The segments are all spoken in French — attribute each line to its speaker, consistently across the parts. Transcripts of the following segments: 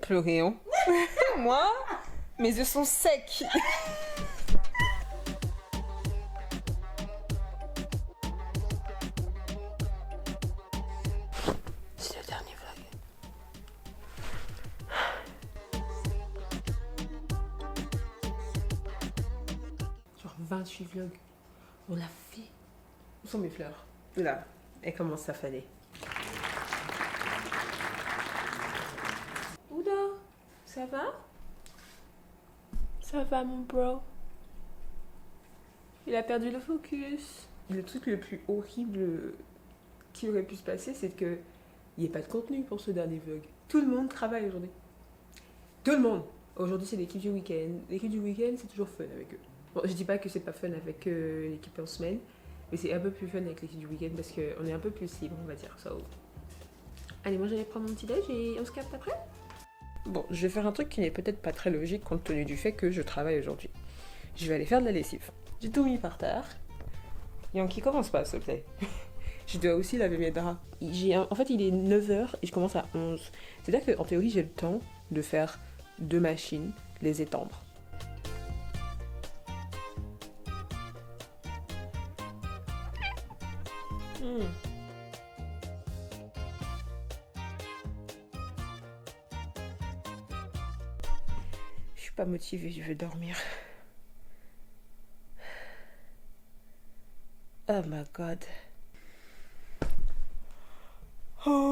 Speaker 1: pleurer, hein. Moi, mes yeux sont secs. C'est le dernier vlog. Genre 28 vlogs. On l'a fait. Où sont mes fleurs? Là, elles commencent à faner. Oula, ça va? Ça va mon bro? Il a perdu le focus. Le truc le plus horrible qui aurait pu se passer, c'est que il n'y ait pas de contenu pour ce dernier vlog. Tout le monde travaille aujourd'hui. Tout le monde. Aujourd'hui, c'est l'équipe du week-end. L'équipe du week-end, c'est toujours fun avec eux. Bon, je dis pas que c'est pas fun avec l'équipe en semaine, mais c'est un peu plus fun avec l'équipe du week-end parce qu'on est un peu plus libre, on va dire. So. Allez, moi j'allais prendre mon petit déj et on se capte après. Bon, je vais faire un truc qui n'est peut-être pas très logique compte tenu du fait que je travaille aujourd'hui. Je vais aller faire de la lessive. J'ai tout mis par terre. Yankee, commence pas, s'il te plaît. Je dois aussi laver mes draps. En fait, il est 9h et je commence à 11. C'est-à-dire qu'en théorie, j'ai le temps de faire 2 machines, les étendre. Je suis pas motivée, je veux dormir. Oh my god. Oh,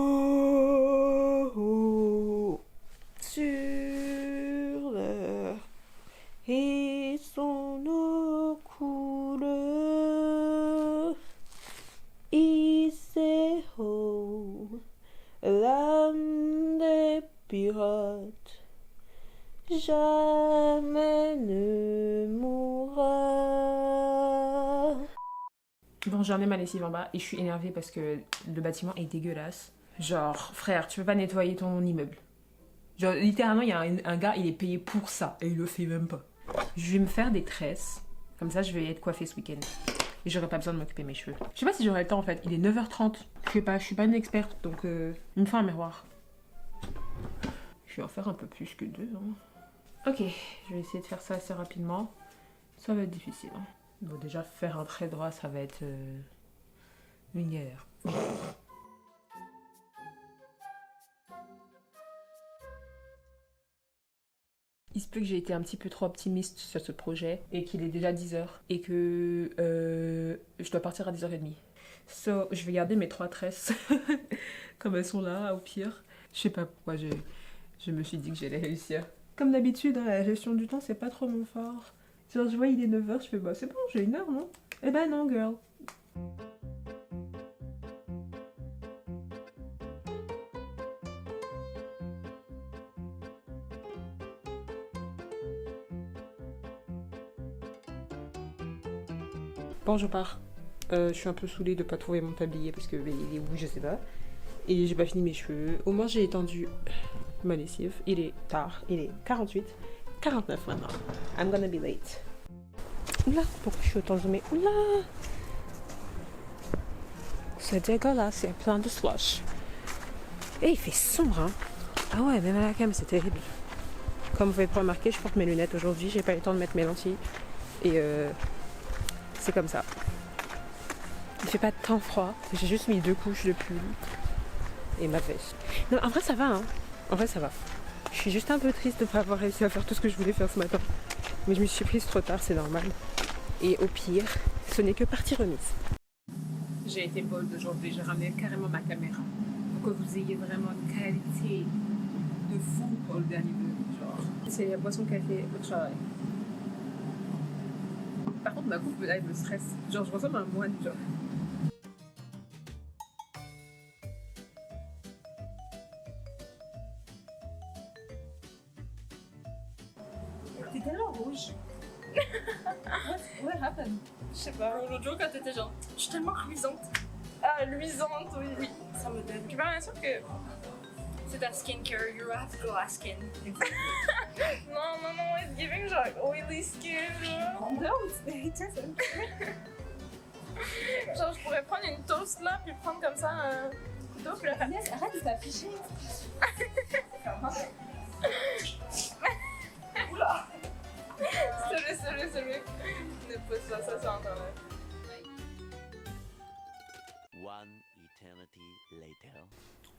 Speaker 1: sur l'air et son couleur. Isého, l'âme des pirates, jamais ne mourra. Bon, j'en ai ma lessive en bas et je suis énervée parce que le bâtiment est dégueulasse. Genre, frère, tu peux pas nettoyer ton immeuble. Genre, littéralement, il y a un gars, il est payé pour ça et il le fait même pas. Je vais me faire des tresses. Comme ça, je vais être coiffée ce week-end. Et j'aurai pas besoin de m'occuper de mes cheveux. Je sais pas si j'aurai le temps en fait. Il est 9h30. Je suis pas une experte, donc il me faut un miroir. Je vais en faire un peu plus que 2. Hein. Ok, je vais essayer de faire ça assez rapidement. Ça va être difficile. Hein. Bon, déjà, faire un trait droit, ça va être une galère. Il se peut que j'ai été un petit peu trop optimiste sur ce projet et qu'il est déjà 10h et que je dois partir à 10h30. So, je vais garder mes 3 tresses comme elles sont là, au pire. Je sais pas pourquoi je me suis dit que j'allais réussir. Comme d'habitude, hein, la gestion du temps, c'est pas trop mon fort. Genre, je vois, il est 9h, je fais bah c'est bon, j'ai 1 heure, non? Eh ben non, girl. Bon, je pars. Je suis un peu saoulée de pas trouver mon tablier parce que il est où, je sais pas. Et j'ai pas fini mes cheveux. Au moins, j'ai étendu ma lessive. Il est tard. Il est 48, 49 maintenant. I'm gonna be late. Oula, pourquoi je suis autant zoomée? Oula! C'est dégueulasse, il y a plein de slush. Et il fait sombre, hein? Ah ouais, même à la cam, c'est terrible. Comme vous pouvez pas remarquer, je porte mes lunettes aujourd'hui. J'ai pas eu le temps de mettre mes lentilles. Et c'est comme ça. Il fait pas tant froid. J'ai juste mis 2 couches de pull. Et ma veste. Non, en vrai, ça va, hein. En vrai, ça va. Je suis juste un peu triste de pas avoir réussi à faire tout ce que je voulais faire ce matin. Mais je me suis prise trop tard, c'est normal. Et au pire, ce n'est que partie remise. J'ai été bold aujourd'hui. J'ai ramené carrément ma caméra. Pour que vous ayez vraiment une qualité de fou pour le dernier vlog. Genre, c'est la boisson café au travail. Par contre, ma coupe, là, elle me stresse. Genre, je ressemble à un moine, genre. T'es tellement rouge. What happened?
Speaker 2: Je sais pas, l'autre jour quand t'étais genre, je suis tellement luisante. Ah, luisante, oui. Oui, ça me donne. J'ai pas l'impression que c'est ta skincare, you have glass skin. non, it's giving genre oily skin.
Speaker 3: No, it doesn't.
Speaker 2: Genre, je pourrais prendre une toast là, puis prendre comme ça un couteau, puis la faire.
Speaker 3: Yes, arrête de t'afficher.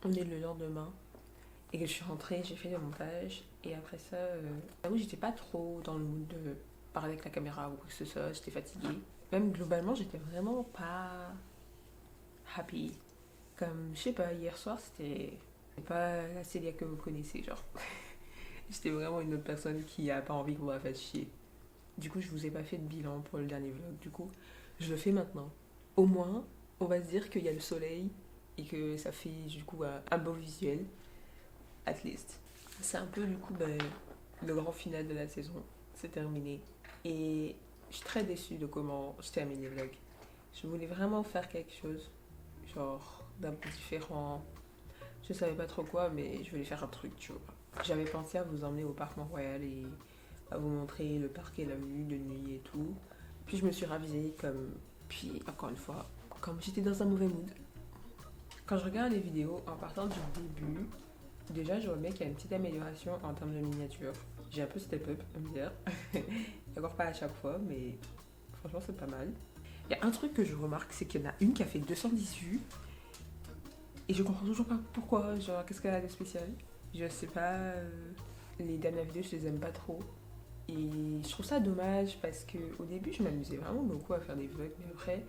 Speaker 1: on est le lendemain et que je suis rentrée, j'ai fait le montage et après ça, j'avoue, j'étais pas trop dans le mood de parler avec la caméra ou quoi que ce soit, j'étais fatiguée. Même globalement, j'étais vraiment pas happy. Comme, je sais pas, hier soir, c'était pas la Célia que vous connaissez, genre. J'étais vraiment une autre personne qui a pas envie qu'on me fasse chier. Du coup, je vous ai pas fait de bilan pour le dernier vlog, du coup, je le fais maintenant. Au moins, on va se dire qu'il y a le soleil et que ça fait du coup un beau visuel, at least. C'est un peu du coup le grand final de la saison, c'est terminé. Et je suis très déçue de comment je termine les vlogs. Je voulais vraiment faire quelque chose, genre d'un peu différent. Je savais pas trop quoi, mais je voulais faire un truc, tu vois. J'avais pensé à vous emmener au parc Mont-Royal et à vous montrer le parc et la vue de nuit et tout. Puis je me suis ravisée comme... Puis encore une fois, comme j'étais dans un mauvais mood. Quand je regarde les vidéos en partant du début, déjà je remets qu'il y a une petite amélioration en termes de miniature. J'ai un peu step up, à me dire. Encore pas à chaque fois, mais franchement c'est pas mal. Il y a un truc que je remarque, c'est qu'il y en a une qui a fait 210 vues. Et je comprends toujours pas pourquoi, genre qu'est-ce qu'elle a de spécial. Je sais pas, les dernières vidéos je les aime pas trop. Et je trouve ça dommage parce que au début je m'amusais vraiment beaucoup à faire des vlogs, mais après,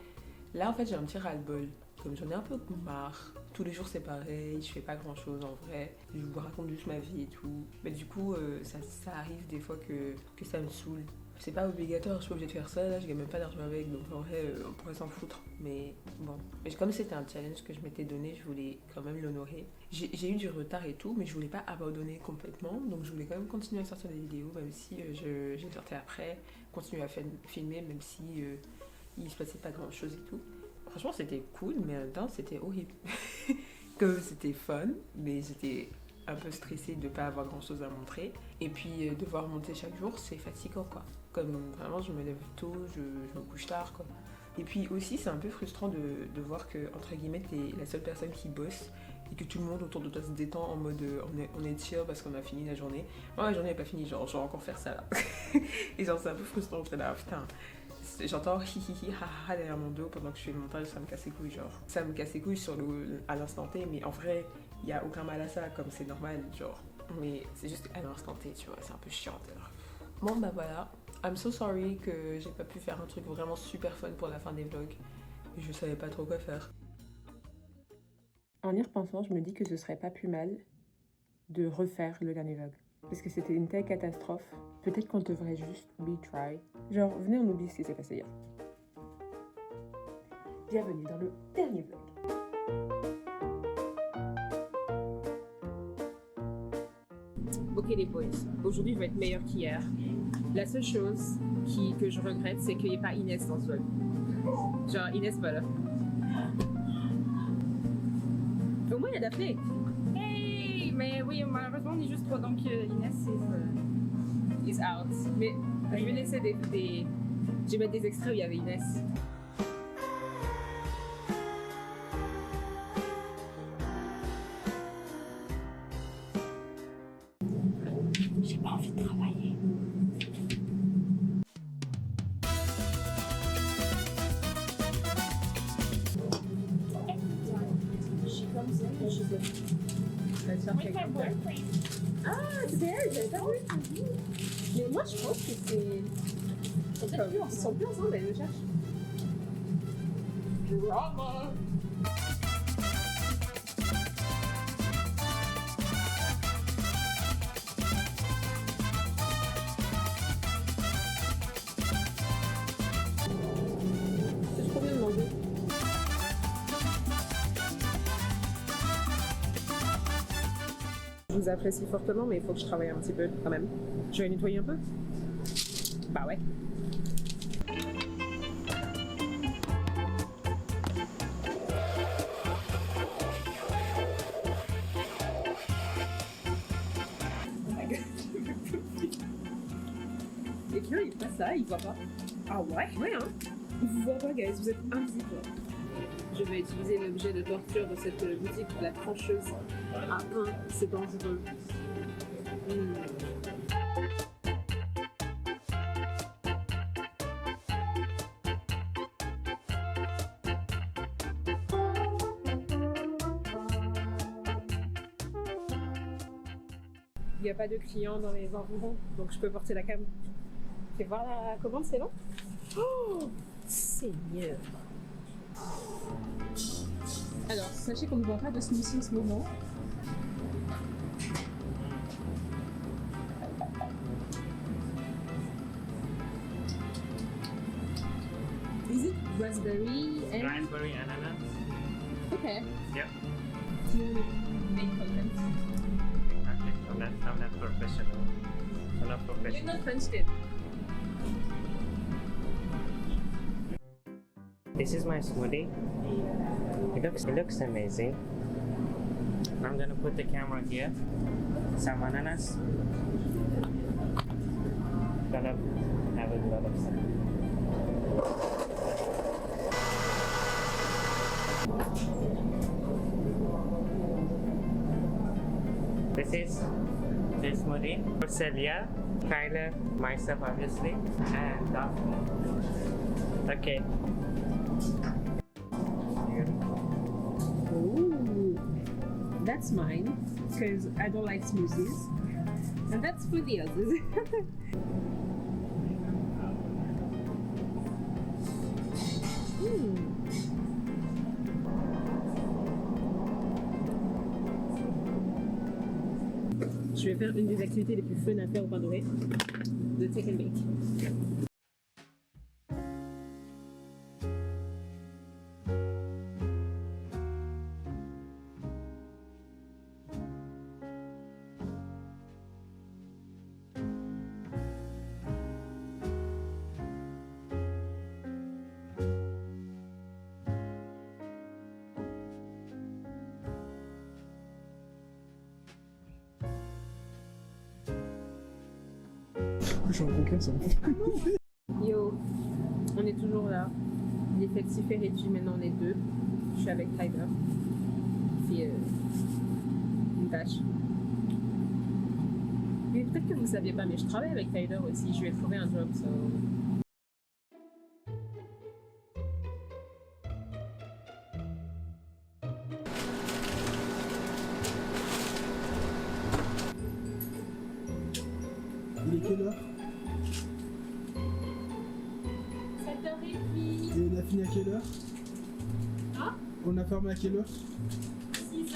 Speaker 1: là en fait j'ai un petit ras-le-bol. Comme j'en ai un peu marre, tous les jours c'est pareil, je fais pas grand chose en vrai, je vous raconte juste ma vie et tout. Mais du coup, ça arrive des fois que ça me saoule. C'est pas obligatoire, je suis pas obligée de faire ça, là je gagne même pas d'argent avec, donc en vrai on pourrait s'en foutre. Mais bon, mais comme c'était un challenge que je m'étais donné, je voulais quand même l'honorer. J'ai eu du retard et tout, mais je voulais pas abandonner complètement, donc je voulais quand même continuer à sortir des vidéos, même si je les sortais après, continuer à filmer, même si il se passait pas grand chose et tout. Franchement c'était cool, mais en même temps c'était horrible. Comme c'était fun, mais j'étais un peu stressée de pas avoir grand chose à montrer. Et puis devoir monter chaque jour, c'est fatigant quoi. Comme vraiment je me lève tôt, je me couche tard quoi. Et puis aussi c'est un peu frustrant de voir que entre guillemets t'es la seule personne qui bosse et que tout le monde autour de toi se détend en mode on est chill parce qu'on a fini la journée. Moi la journée n'est pas finie, genre je vais encore faire ça là. Et genre c'est un peu frustrant, c'est là putain. J'entends hi hi hi ha ha derrière mon dos pendant que je fais le montage, ça me casse les couilles genre. Ça me casse les couilles à l'instant T, mais en vrai il y a aucun mal à ça, comme c'est normal genre. Mais c'est juste à l'instant T, tu vois, c'est un peu chiant. Alors. Bon bah voilà, I'm so sorry que j'ai pas pu faire un truc vraiment super fun pour la fin des vlogs. Je savais pas trop quoi faire. En y repensant, je me dis que ce serait pas plus mal de refaire le dernier vlog. Parce que c'était une telle catastrophe. Peut-être qu'on devrait juste retry. Genre, venez, on oublie ce qui s'est passé hier. Bienvenue dans le dernier vlog. Ok les boys, aujourd'hui je vais être meilleure qu'hier. La seule chose que je regrette, c'est qu'il n'y ait pas Inès dans ce vlog. Genre, Inès pas là. Au moins il y a Daphné.
Speaker 2: Hey, mais oui, malheureusement on est juste trois, donc Inès is out.
Speaker 1: Mais je vais laisser je vais mettre des extraits où il y avait Inès.
Speaker 3: J'ai pas envie de travailler. She comes in and she's like, ah, c'est elle, j'avais pas vu. Mais moi, je pense que c'est... Ils sont plus ensemble, elle le cherche.
Speaker 2: Drama.
Speaker 1: C'est trop bien demandé. Je vous apprécie fortement, mais il faut que je travaille un petit peu quand même. Je vais nettoyer un peu. Bah ouais. Et que là, il fait ça, il voit pas.
Speaker 2: Ah ouais?
Speaker 1: Ouais, hein. Il vous voit pas, guys, vous êtes invisibles. Je vais utiliser l'objet de torture de cette boutique, la trancheuse à pain. C'est dangereux.
Speaker 3: Il n'y a pas de clients dans les environs, donc je peux porter la cam. Fais voir la commande, c'est long. Oh, Seigneur. Alors, sachez qu'on ne vend pas de smoothie en ce moment. Is it raspberry and...
Speaker 4: Raspberry ananas.
Speaker 3: Okay.
Speaker 4: Yep.
Speaker 3: Do you make content?
Speaker 4: Okay. I'm not professional. I'm not
Speaker 3: You're
Speaker 4: professional.
Speaker 3: not French then.
Speaker 4: This is my smoothie. It looks amazing. I'm gonna put the camera here. Some ananas. Gonna have a lot of sun. This is the smoothie for Celia, Kyler, myself obviously, and Daphne. Okay.
Speaker 3: Ooh, that's mine because I don't like smoothies, and that's for the others. Je vais faire une des activités les plus fun à faire au Pain Doré, de take and bake.
Speaker 5: Je suis en conquête, ça.
Speaker 3: Yo, on est toujours là. L'effectif est réduit, maintenant on est deux. Je suis avec Tyler. Puis une tâche. Mais peut-être que vous ne saviez pas, mais je travaille avec Tyler aussi. Je lui ai trouvé un job, so...
Speaker 5: Il est quelle heure?
Speaker 3: 7h30.
Speaker 5: Et on a fini à quelle heure?
Speaker 3: Hein?
Speaker 5: On a fermé à quelle heure?
Speaker 3: 6h.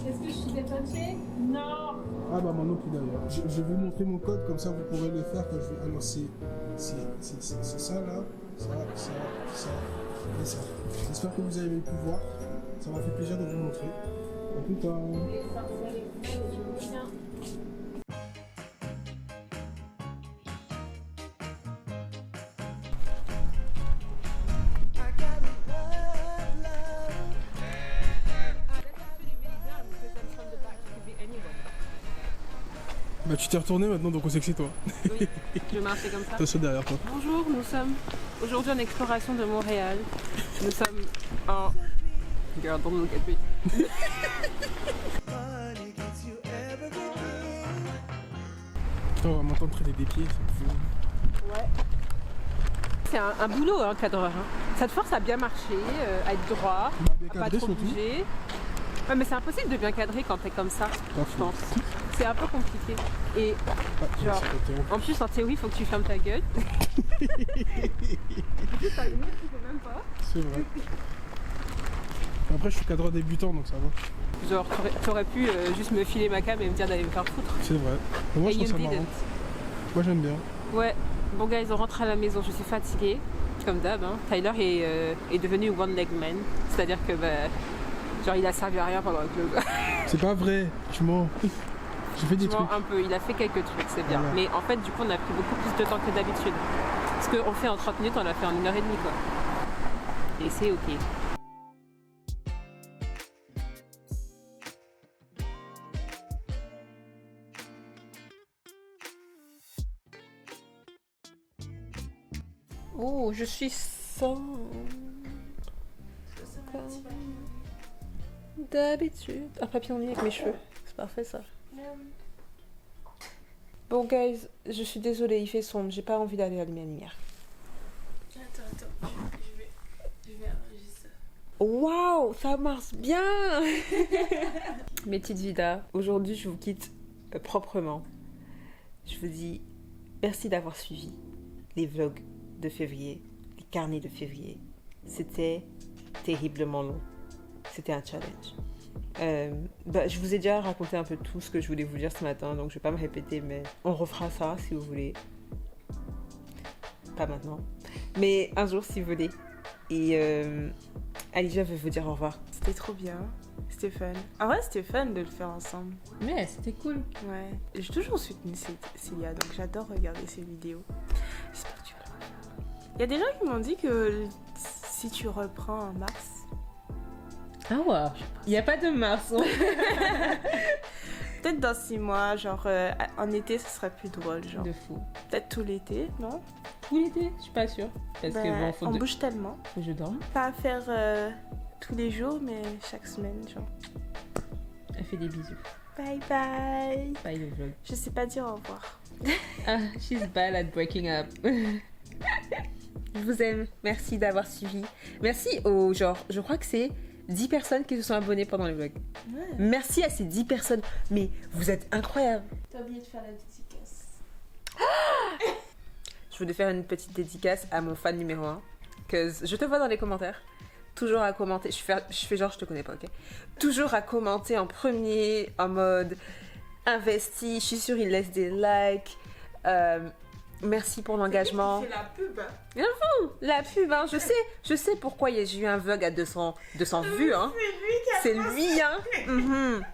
Speaker 3: Est-ce que je suis dépunchée? Non.
Speaker 5: Ah bah moi non plus d'ailleurs. Je vais vous montrer mon code, comme ça vous pourrez le faire quand je vais... Alors c'est ça là, ça et ça. J'espère que vous avez pu voir. Ça m'a fait plaisir de vous montrer. En tout cas...
Speaker 3: Je vais sortir les feuilles et je me tiens.
Speaker 5: Bah tu t'es retourné maintenant, donc on sait que c'est toi.
Speaker 3: Oui, je vais marcher comme ça.
Speaker 5: T'as ça derrière toi.
Speaker 3: Bonjour, nous sommes aujourd'hui en exploration de Montréal. Nous sommes en... Girl, don't look at me.
Speaker 5: Putain, on va m'entendre traîner des pieds, c'est fou.
Speaker 3: Ouais. C'est un boulot, hein, cadreur. Hein. Ça te force à bien marcher, à être droit,
Speaker 5: Bah, bien
Speaker 3: à pas
Speaker 5: cadré
Speaker 3: trop
Speaker 5: surtout.
Speaker 3: bouger. Ouais, mais c'est impossible de bien cadrer quand t'es comme ça,
Speaker 5: Pas
Speaker 3: je
Speaker 5: fou.
Speaker 3: pense. C'est un peu compliqué. Et
Speaker 5: Ah,
Speaker 3: genre,
Speaker 5: c'est pas
Speaker 3: en plus, en théorie, il faut que tu fermes ta gueule. Du coup, ça limite, tu peux même pas.
Speaker 5: C'est vrai. Après, je suis cadreur débutant, donc ça va.
Speaker 3: Genre, t'aurais pu juste me filer ma cam et me dire d'aller me faire foutre.
Speaker 5: C'est vrai. Mais moi,
Speaker 3: Et
Speaker 5: je trouve
Speaker 3: you
Speaker 5: ça marrant.
Speaker 3: didn't.
Speaker 5: Moi, j'aime bien.
Speaker 3: Ouais, bon guys, on rentre à la maison, je suis fatiguée, comme d'hab. Hein. Tyler est devenu one leg man, c'est-à-dire que genre il a servi à rien pendant le club.
Speaker 5: C'est pas vrai, tu mens. J'ai fait des
Speaker 3: Tu vois,
Speaker 5: trucs.
Speaker 3: un peu, il a fait quelques trucs, c'est bien.
Speaker 5: Voilà.
Speaker 3: Mais en fait, du coup, on a pris beaucoup plus de temps que d'habitude. Parce qu'on fait en 30 minutes, on l'a fait en 1h30 quoi. Et c'est ok. Oh, je suis sans... D'habitude. Un papillon nuit avec mes cheveux. C'est parfait ça. Bon guys, je suis désolée, il fait sombre. J'ai pas envie d'aller allumer la lumière.
Speaker 2: Attends, je vais arranger ça.
Speaker 3: Waouh, ça marche bien.
Speaker 1: mes petites vidas, aujourd'hui je vous quitte proprement. Je vous dis merci d'avoir suivi les vlogs de février, les carnets de février. C'était terriblement long. C'était un challenge. Je vous ai déjà raconté un peu tout ce que je voulais vous dire ce matin, donc je vais pas me répéter, mais on refera ça si vous voulez. Pas maintenant, mais un jour si vous voulez. Et Alicia veut vous dire au revoir.
Speaker 3: C'était trop bien. C'était fun. En vrai, c'était fun de le faire ensemble.
Speaker 1: Mais c'était cool.
Speaker 3: Ouais. J'ai toujours soutenu Célia, donc j'adore regarder ses vidéos. J'espère que tu vas le refaire. Il y a des gens qui m'ont dit que si tu reprends en mars.
Speaker 1: Ah ouais. Il n'y a pas de mars.
Speaker 3: Peut-être dans 6 mois, genre en été, ce serait plus drôle. Genre.
Speaker 1: De fou.
Speaker 3: Peut-être tout l'été, non?
Speaker 1: Tout l'été, je suis pas sûre. Parce que bon,
Speaker 3: on bouge tellement.
Speaker 1: Faut que je dorme.
Speaker 3: Pas à faire tous les jours, mais chaque semaine, genre.
Speaker 1: Elle fait des bisous.
Speaker 3: Bye bye.
Speaker 1: Bye le vlog.
Speaker 3: Je sais pas dire au revoir.
Speaker 1: Ah, she's bad at breaking up. Je vous aime. Merci d'avoir suivi. Merci aux genre, je crois que c'est 10 personnes qui se sont abonnées pendant le vlog.
Speaker 3: Ouais.
Speaker 1: Merci à ces 10 personnes. Mais vous êtes incroyables.
Speaker 3: T'as oublié de faire la dédicace.
Speaker 1: Je voulais faire une petite dédicace à mon fan numéro 1. Que je te vois dans les commentaires. Toujours à commenter. Je fais genre je te connais pas, ok? Toujours à commenter en premier, en mode investi. Je suis sûre il laisse des likes. Merci pour l'engagement.
Speaker 3: C'est la pub.
Speaker 1: La pub, hein, je sais pourquoi j'ai eu un vlog à 200 vues, hein. C'est lui, hein. Mhm.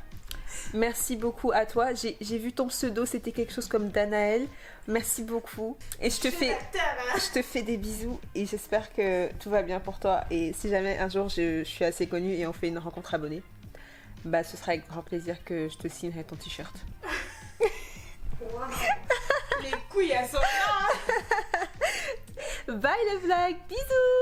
Speaker 1: Merci beaucoup à toi. J'ai vu ton pseudo, c'était quelque chose comme Danaël. Merci beaucoup. Et je te fais des bisous et j'espère que tout va bien pour toi. Et si jamais un jour je suis assez connue et on fait une rencontre abonnée, bah ce sera avec grand plaisir que je te signerai ton t-shirt.
Speaker 3: Wow. Les couilles, elles sont là.
Speaker 1: Bye le vlog, bisous.